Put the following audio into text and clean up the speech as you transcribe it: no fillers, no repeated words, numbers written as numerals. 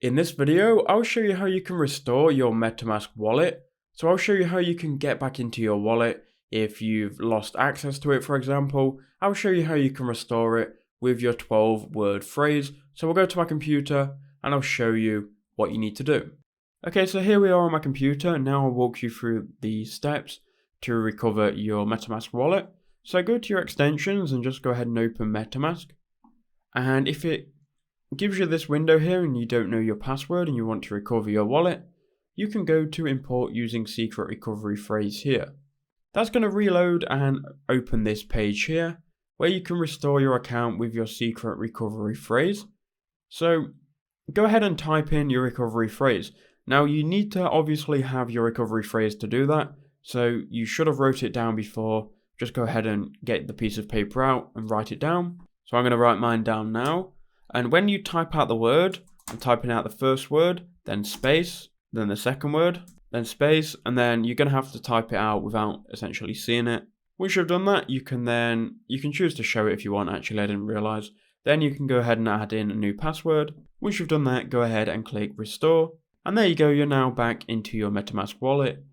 In this video, I'll show you how you can restore your MetaMask wallet. So I'll show you how you can get back into your wallet if you've lost access to it, for example. I'll show you how you can restore it with your 12-word phrase. So we'll go to my computer and I'll show you what you need to do. Okay, so here we are on my computer. Now I'll walk you through the steps to recover your MetaMask wallet. So go to your extensions and just go ahead and open MetaMask. And if it gives you this window here and you don't know your password and you want to recover your wallet, you can go to import using secret recovery phrase here. That's going to reload and open this page here where you can restore your account with your secret recovery phrase. So go ahead and type in your recovery phrase. Now you need to obviously have your recovery phrase to do that. So you should have wrote it down before. Just go ahead and get the piece of paper out and write it down. So I'm going to write mine down now. And when you type out the word, I'm typing out the first word, then space, then the second word, then space, and then you're going to have to type it out without essentially seeing it. Once you've done that, you can choose to show it if you want. Actually, I didn't realize. Then you can go ahead and add in a new password. Once you've done that, go ahead and click restore. And there you go, you're now back into your MetaMask wallet